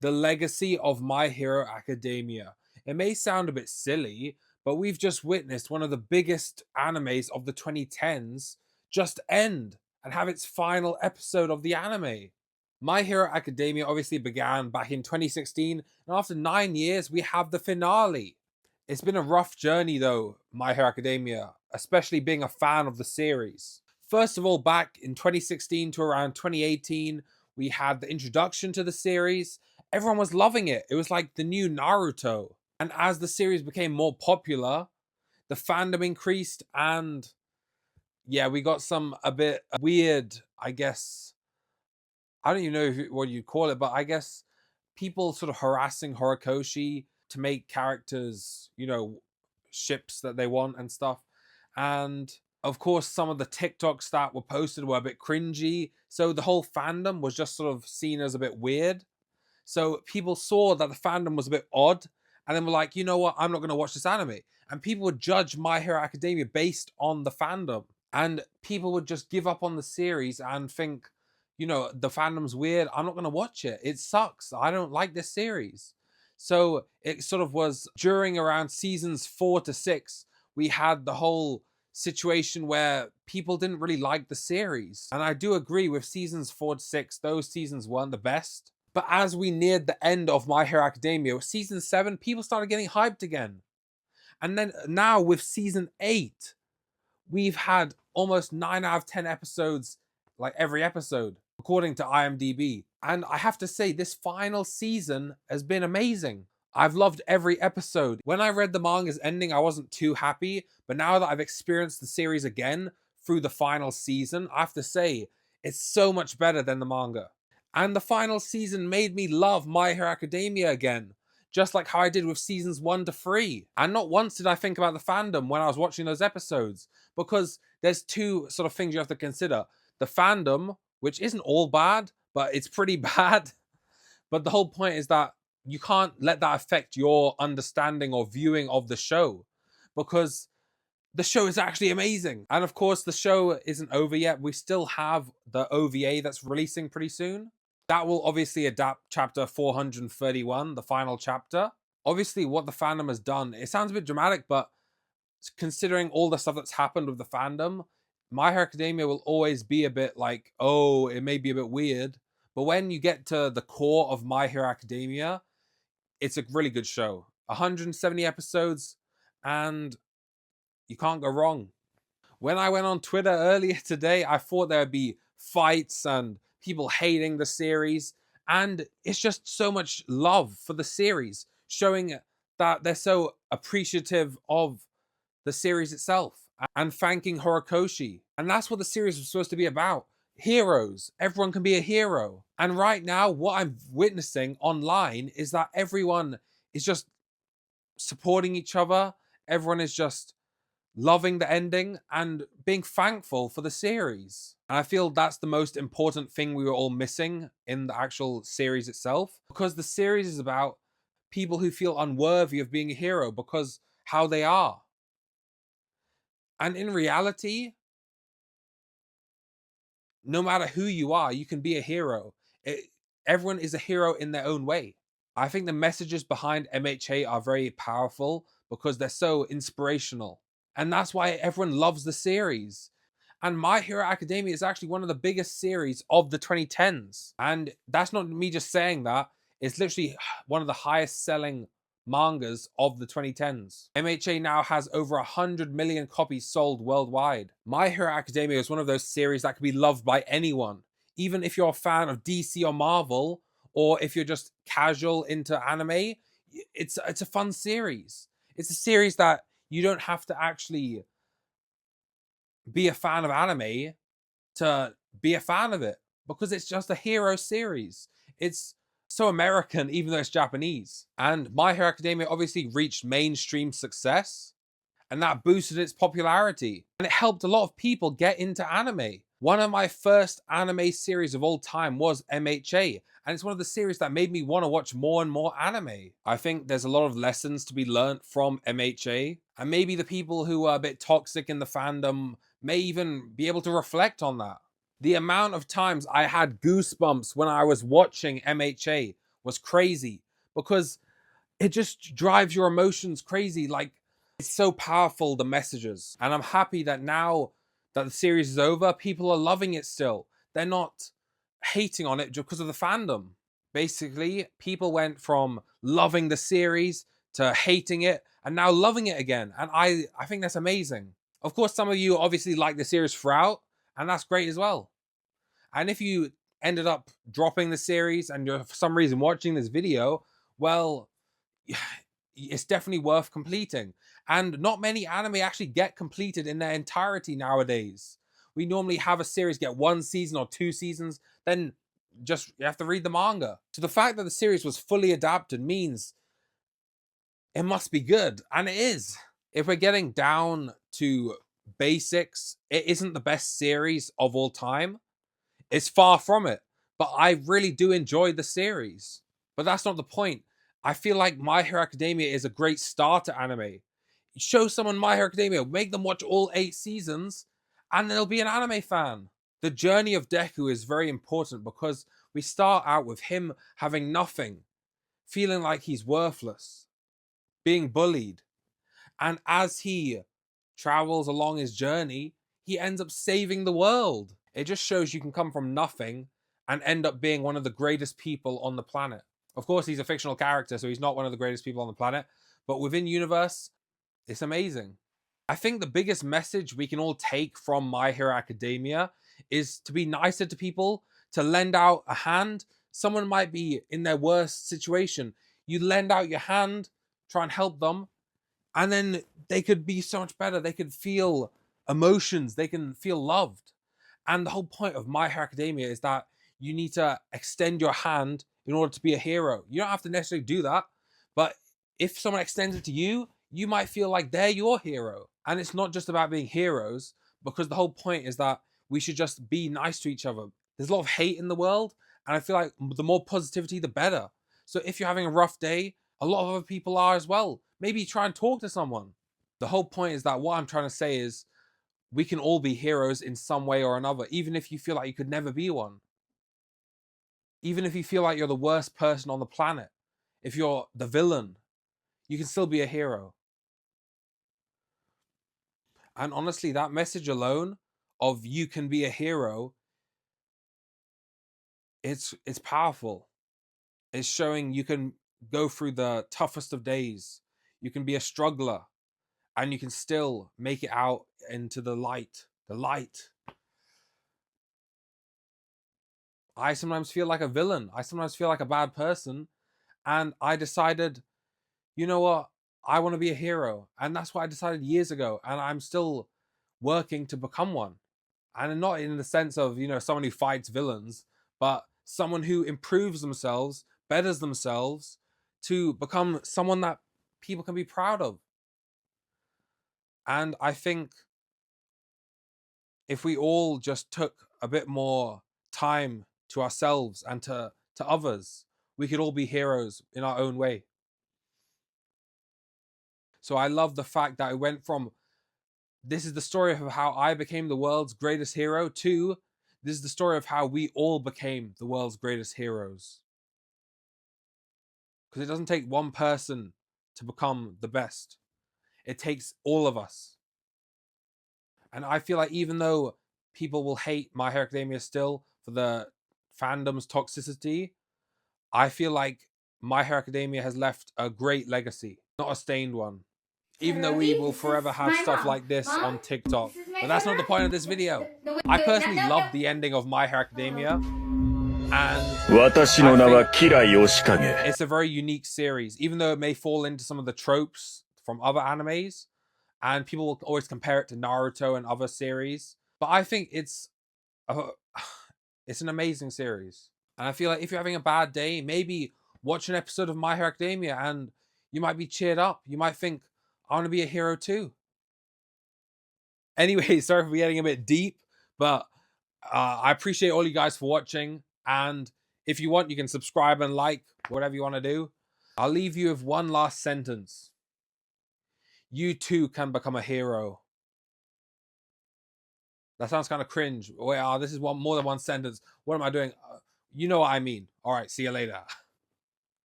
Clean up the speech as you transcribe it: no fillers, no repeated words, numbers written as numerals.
The legacy of My Hero Academia. It may sound a bit silly, but we've just witnessed one of the biggest animes of the 2010s just end and have its final episode of the anime. My Hero Academia obviously began back in 2016, and after 9 years, we have the finale. It's been a rough journey though, My Hero Academia, especially being a fan of the series. First of all, back in 2016 to around 2018, we had the introduction to the series. Everyone was loving it. It was like the new Naruto. And as the series became more popular, the fandom increased, and yeah, we got some a bit weird, I guess. I don't even know what you call it, but I guess people sort of harassing Horikoshi to make characters, ships that they want and stuff. And of course, some of the TikToks that were posted were a bit cringy. So the whole fandom was just sort of seen as a bit weird. So people saw that the fandom was a bit odd and then were like, you know what, I'm not going to watch this anime. And people would judge My Hero Academia based on the fandom. And people would just give up on the series and think, the fandom's weird. I'm not going to watch it. It sucks. I don't like this series. So it sort of was during around seasons 4 to 6, we had the whole situation where people didn't really like the series. And I do agree with seasons 4 to 6, those seasons weren't the best. But as we neared the end of My Hero Academia, with season 7, people started getting hyped again. And then now with season 8, we've had almost 9 out of 10 episodes, like every episode, according to IMDb. And I have to say, this final season has been amazing. I've loved every episode. When I read the manga's ending, I wasn't too happy. But now that I've experienced the series again through the final season, I have to say, it's so much better than the manga. And the final season made me love My Hero Academia again, just like how I did with seasons 1 to 3. And not once did I think about the fandom when I was watching those episodes, because there's two sort of things you have to consider. The fandom, which isn't all bad, but it's pretty bad. But the whole point is that you can't let that affect your understanding or viewing of the show, because the show is actually amazing. And of course, the show isn't over yet. We still have the OVA that's releasing pretty soon. That will obviously adapt chapter 431, the final chapter. Obviously, what the fandom has done, it sounds a bit dramatic, but considering all the stuff that's happened with the fandom, My Hero Academia will always be a bit like, oh, it may be a bit weird. But when you get to the core of My Hero Academia, it's a really good show. 170 episodes, and you can't go wrong. When I went on Twitter earlier today, I thought there would be fights and people hating the series. And it's just so much love for the series, showing that they're so appreciative of the series itself and thanking Horikoshi. And that's what the series was supposed to be about. Heroes. Everyone can be a hero. And right now, what I'm witnessing online is that everyone is just supporting each other. Everyone is just loving the ending and being thankful for the series. And I feel that's the most important thing we were all missing in the actual series itself, because the series is about people who feel unworthy of being a hero because how they are. And in reality, no matter who you are, you can be a hero. Everyone is a hero in their own way. I think the messages behind MHA are very powerful because they're so inspirational. And that's why everyone loves the series. And My Hero Academia is actually one of the biggest series of the 2010s. And that's not me just saying that. It's literally one of the highest selling mangas of the 2010s. MHA now has over 100 million copies sold worldwide. My Hero Academia is one of those series that can be loved by anyone. Even if you're a fan of DC or Marvel, or if you're just casual into anime, it's a fun series. It's a series that you don't have to actually be a fan of anime to be a fan of it, because it's just a hero series. It's so American, even though it's Japanese. And My Hero Academia obviously reached mainstream success, and that boosted its popularity. And it helped a lot of people get into anime. One of my first anime series of all time was MHA, and it's one of the series that made me want to watch more and more anime. I think there's a lot of lessons to be learnt from MHA, and maybe the people who are a bit toxic in the fandom may even be able to reflect on that. The amount of times I had goosebumps when I was watching MHA was crazy, because it just drives your emotions crazy. Like, it's so powerful, the messages. And I'm happy that now that the series is over, people are loving it still. They're not hating on it just because of the fandom. Basically, people went from loving the series to hating it and now loving it again. And I think that's amazing. Of course, some of you obviously like the series throughout, and that's great as well. And if you ended up dropping the series and you're for some reason watching this video, well, it's definitely worth completing. And not many anime actually get completed in their entirety nowadays. We normally have a series get 1 season or 2 seasons, then just you have to read the manga. So the fact that the series was fully adapted means it must be good, and it is. If we're getting down to basics, it isn't the best series of all time. It's far from it, but I really do enjoy the series. But that's not the point. I feel like My Hero Academia is a great starter anime. Show someone My Hero Academia, make them watch all 8 seasons, and they'll be an anime fan. The journey of Deku is very important because we start out with him having nothing, feeling like he's worthless, being bullied. And as he travels along his journey, he ends up saving the world. It just shows you can come from nothing and end up being one of the greatest people on the planet. Of course, he's a fictional character, so he's not one of the greatest people on the planet. But within universe, it's amazing. I think the biggest message we can all take from My Hero Academia is to be nicer to people, to lend out a hand. Someone might be in their worst situation. You lend out your hand, try and help them, and then they could be so much better. They could feel emotions, they can feel loved. And the whole point of My Hero Academia is that you need to extend your hand in order to be a hero. You don't have to necessarily do that, but if someone extends it to you, you might feel like they're your hero. And it's not just about being heroes, because the whole point is that we should just be nice to each other. There's a lot of hate in the world, and I feel like the more positivity, the better. So if you're having a rough day, a lot of other people are as well. Maybe try and talk to someone. The whole point is that what I'm trying to say is we can all be heroes in some way or another, even if you feel like you could never be one. Even if you feel like you're the worst person on the planet, if you're the villain, you can still be a hero. And honestly, that message alone of you can be a hero, it's powerful. It's showing you can go through the toughest of days. You can be a struggler and you can still make it out into the light. The light. I sometimes feel like a villain. I sometimes feel like a bad person. And I decided, you know what? I want to be a hero. And that's what I decided years ago. And I'm still working to become one. And not in the sense of, someone who fights villains, but someone who improves themselves, betters themselves to become someone that people can be proud of. And I think if we all just took a bit more time to ourselves and to others, we could all be heroes in our own way. So I love the fact that it went from this is the story of how I became the world's greatest hero to this is the story of how we all became the world's greatest heroes. Because it doesn't take one person to become the best. It takes all of us. And I feel like even though people will hate My Hero Academia still for the fandom's toxicity, I feel like My Hero Academia has left a great legacy, not a stained one. Even though we will forever have stuff like this on TikTok. But that's not the point of this video. I personally love the ending of My Hero Academia. And it's a very unique series, even though it may fall into some of the tropes from other animes. And people will always compare it to Naruto and other series. But I think it's an amazing series. And I feel like if you're having a bad day, maybe watch an episode of My Hero Academia and you might be cheered up. You might think, I want to be a hero too. Anyway, sorry for getting a bit deep, but I appreciate all you guys for watching. And if you want, you can subscribe and like, whatever you want to do. I'll leave you with one last sentence. You too can become a hero. That sounds kind of cringe. Wait, this is more than one sentence. What am I doing? You know what I mean. All right, see you later.